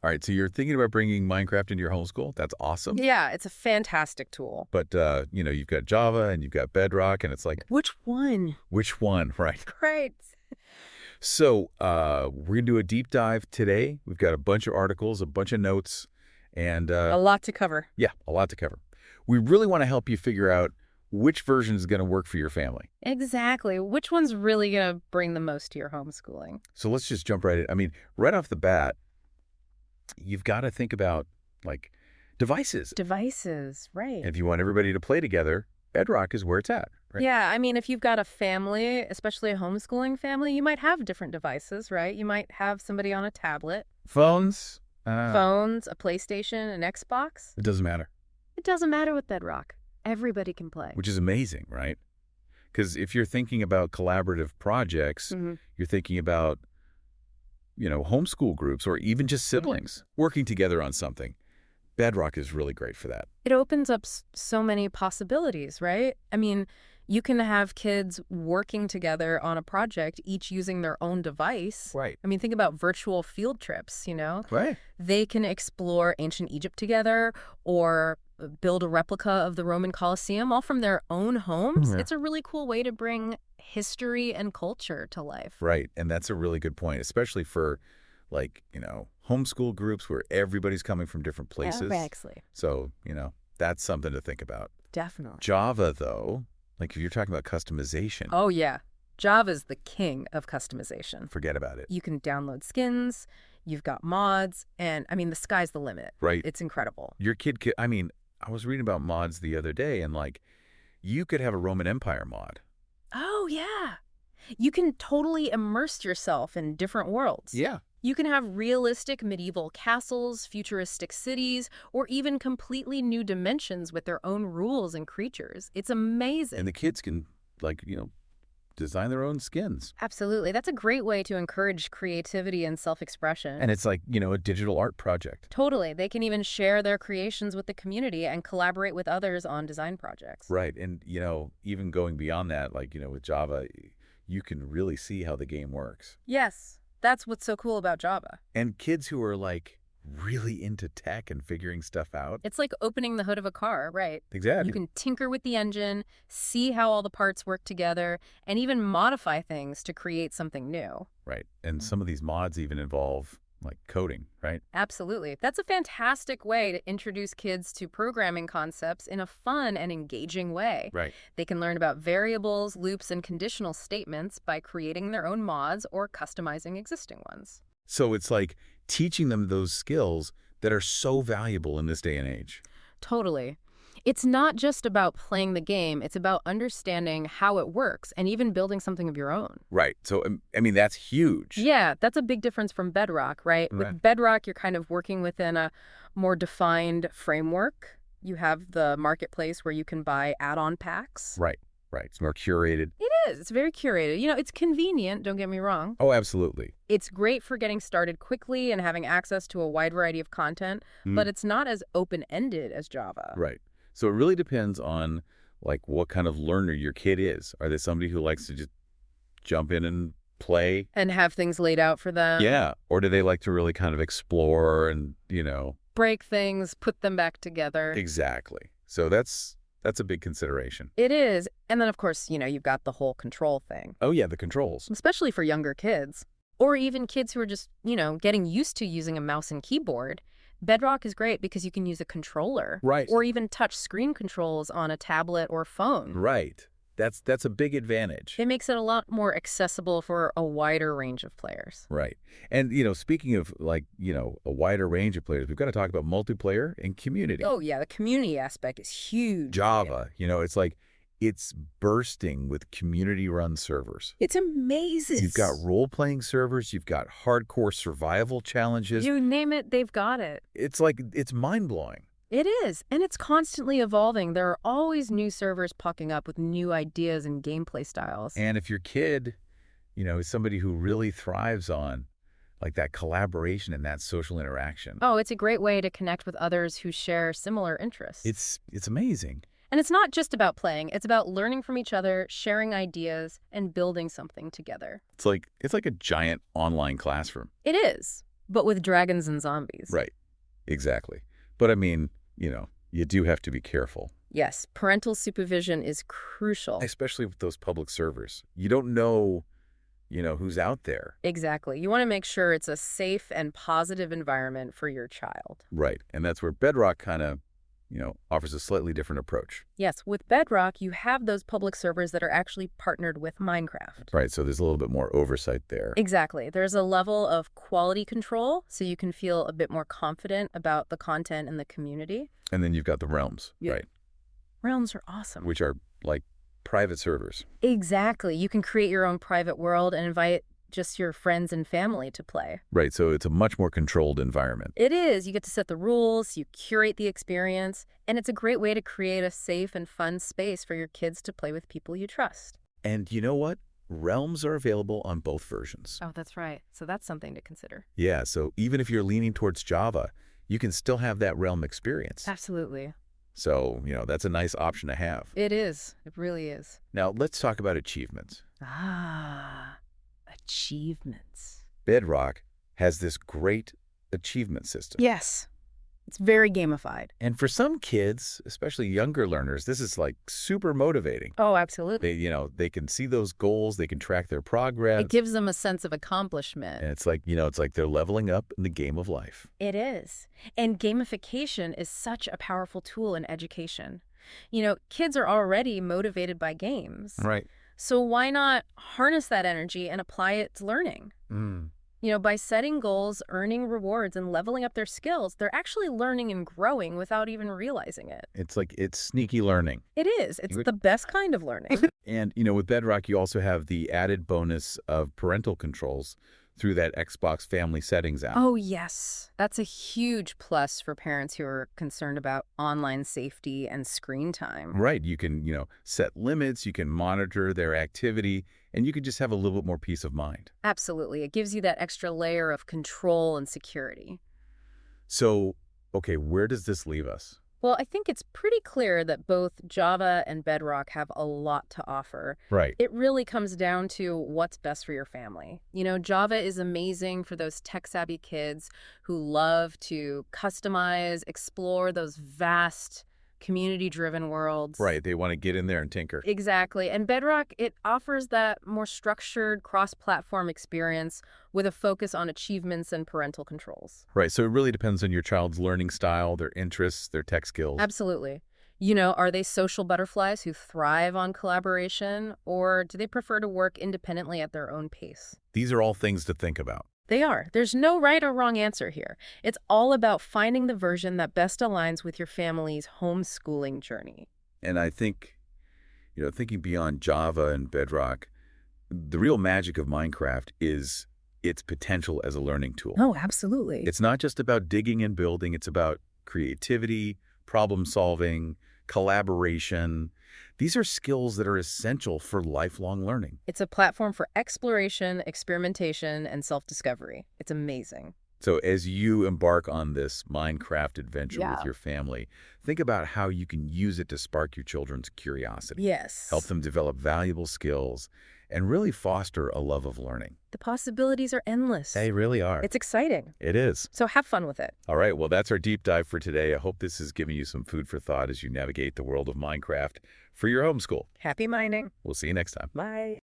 All right, so you're thinking about bringing Minecraft into your homeschool. That's awesome. Yeah, it's a fantastic tool. But, you've got Java and you've got Bedrock, and it's like, Which one? which one, right? Right. So we're going to do a deep dive today. We've got a bunch of articles, a bunch of notes, and A lot to cover. yeah, a lot to cover. We really want to help you figure out which version is going to work for your family. Exactly. Which one's really going to bring the most to your homeschooling? So let's just jump right in. I mean, right off the bat, you've got to think about, like, devices. Devices, right. And if you want everybody to play together, Bedrock is where it's at, right? Yeah, I mean, if you've got a family, especially a homeschooling family, you might have different devices, right? You might have somebody on a tablet, Phones? phones, a PlayStation, an Xbox. It doesn't matter, It doesn't matter with Bedrock. Everybody can play. which is amazing, right? Because if you're thinking about collaborative projects, you're thinking about, homeschool groups or even just siblings working together on something. Bedrock is really great for that. It opens up so many possibilities, right? I mean, you can have kids working together on a project, each using their own device. Right. I mean, think about virtual field trips, Right. They can explore ancient Egypt together or build a replica of the Roman Colosseum, all from their own homes. Yeah. It's a really cool way to bring history and culture to life. Right. And that's a really good point, especially for, homeschool groups where everybody's coming from different places. Exactly. So, that's something to think about. Definitely. Java, though, like if you're talking about customization, Oh, yeah. Java's the king of customization. forget about it. You can download skins, you've got mods, and I mean, the sky's the limit. Right. It's incredible. Your kid could, I was reading about mods the other day, and you could have a Roman Empire mod. Oh, yeah. You can totally immerse yourself in different worlds. Yeah. You can have realistic medieval castles, futuristic cities, or even completely new dimensions with their own rules and creatures. It's amazing. And the kids can, design their own skins. Absolutely. That's a great way to encourage creativity and self-expression. And it's a digital art project. Totally. They can even share their creations with the community and collaborate with others on design projects. Right. And, even going beyond that, with Java, you can really see how the game works. Yes. That's what's so cool about Java. And kids who are, really into tech and figuring stuff out. It's like opening the hood of a car, right? Exactly. You can tinker with the engine, see how all the parts work together, and even modify things to create something new. Right. And some of these mods even involve, coding, right? Absolutely. That's a fantastic way to introduce kids to programming concepts in a fun and engaging way. Right. They can learn about variables, loops, and conditional statements by creating their own mods or customizing existing ones. So it's like teaching them those skills that are so valuable in this day and age. Totally. It's not just about playing the game. It's about understanding how it works and even building something of your own. Right. So, that's huge. Yeah, that's a big difference from Bedrock, right? Right. With Bedrock, you're kind of working within a more defined framework. You have the marketplace where you can buy add-on packs. Right. Right. It's more curated. It is. It's very curated. It's convenient, don't get me wrong. Oh, absolutely. It's great for getting started quickly and having access to a wide variety of content, but it's not as open-ended as Java. Right. So it really depends on, what kind of learner your kid is. Are they somebody who likes to just jump in and play? And have things laid out for them. Yeah. Or do they like to really kind of explore and, Break things, put them back together. Exactly. So that's a big consideration. It is. And then, of course, you've got the whole control thing. Oh, yeah, the controls. Especially for younger kids. Or even kids who are just, getting used to using a mouse and keyboard. Bedrock is great because you can use a controller. Right. Or even touch screen controls on a tablet or phone. Right. That's a big advantage. It makes it a lot more accessible for a wider range of players. Right. And, speaking of, a wider range of players, we've got to talk about multiplayer and community. Oh, yeah. The community aspect is huge. Java, it's bursting with community-run servers. It's amazing. You've got role-playing servers. You've got hardcore survival challenges. You name it, they've got it. It's it's mind-blowing. It is, and it's constantly evolving. There are always new servers popping up with new ideas and gameplay styles. And if your kid, is somebody who really thrives on, that collaboration and that social interaction. Oh, it's a great way to connect with others who share similar interests. It's amazing. And it's not just about playing. It's about learning from each other, sharing ideas, and building something together. It's like a giant online classroom. It is. But with dragons and zombies. Right. Exactly. But I mean, you do have to be careful. Yes, parental supervision is crucial. Especially with those public servers. You don't know, who's out there. Exactly. You want to make sure it's a safe and positive environment for your child. Right. And that's where Bedrock kind of, offers a slightly different approach. Yes, with Bedrock, you have those public servers that are actually partnered with Minecraft. Right. So there's a little bit more oversight there. Exactly. There's a level of quality control, so you can feel a bit more confident about the content and the community. And then you've got the realms, Yeah. right? Realms are awesome. Which are like private servers. Exactly. You can create your own private world and invite just your friends and family to play. Right. So it's a much more controlled environment. It is. You get to set the rules, you curate the experience, and it's a great way to create a safe and fun space for your kids to play with people you trust. And you know what? Realms are available on both versions. Oh, that's right. So that's something to consider. Yeah. So even if you're leaning towards Java, you can still have that Realm experience. Absolutely. So, that's a nice option to have. It is. It really is. Now, let's talk about achievements. Achievements. Bedrock has this great achievement system. Yes. It's very gamified. And for some kids, especially younger learners, this is like super motivating. Oh, absolutely. They can see those goals, they can track their progress. It gives them a sense of accomplishment. And it's like they're leveling up in the game of life. It is. And gamification is such a powerful tool in education. Kids are already motivated by games. Right. So why not harness that energy and apply it to learning? By setting goals, earning rewards, and leveling up their skills, they're actually learning and growing without even realizing it. It's sneaky learning. It is. It's the best kind of learning. And, with Bedrock, you also have the added bonus of parental controls through that Xbox Family Settings app. Oh, yes. That's a huge plus for parents who are concerned about online safety and screen time. Right. You can, set limits, you can monitor their activity, and you can just have a little bit more peace of mind. Absolutely. It gives you that extra layer of control and security. So, okay, where does this leave us? Well, I think it's pretty clear that both Java and Bedrock have a lot to offer. Right. It really comes down to what's best for your family. Java is amazing for those tech-savvy kids who love to customize, explore those vast community-driven worlds. Right. They want to get in there and tinker. Exactly. And Bedrock, it offers that more structured cross-platform experience with a focus on achievements and parental controls. Right. So it really depends on your child's learning style, their interests, their tech skills. Absolutely. Are they social butterflies who thrive on collaboration, or do they prefer to work independently at their own pace? These are all things to think about. They are. There's no right or wrong answer here. It's all about finding the version that best aligns with your family's homeschooling journey. And I think, thinking beyond Java and Bedrock, the real magic of Minecraft is its potential as a learning tool. Oh, absolutely. It's not just about digging and building. It's about creativity, problem solving, collaboration. These are skills that are essential for lifelong learning. It's a platform for exploration, experimentation, and self-discovery. It's amazing. So as you embark on this Minecraft adventure with your family, think about how you can use it to spark your children's curiosity. Yes. Help them develop valuable skills and really foster a love of learning. The possibilities are endless. They really are. It's exciting. It is. So have fun with it. All right. Well, that's our deep dive for today. I hope this has given you some food for thought as you navigate the world of Minecraft for your homeschool. Happy mining. We'll see you next time. Bye.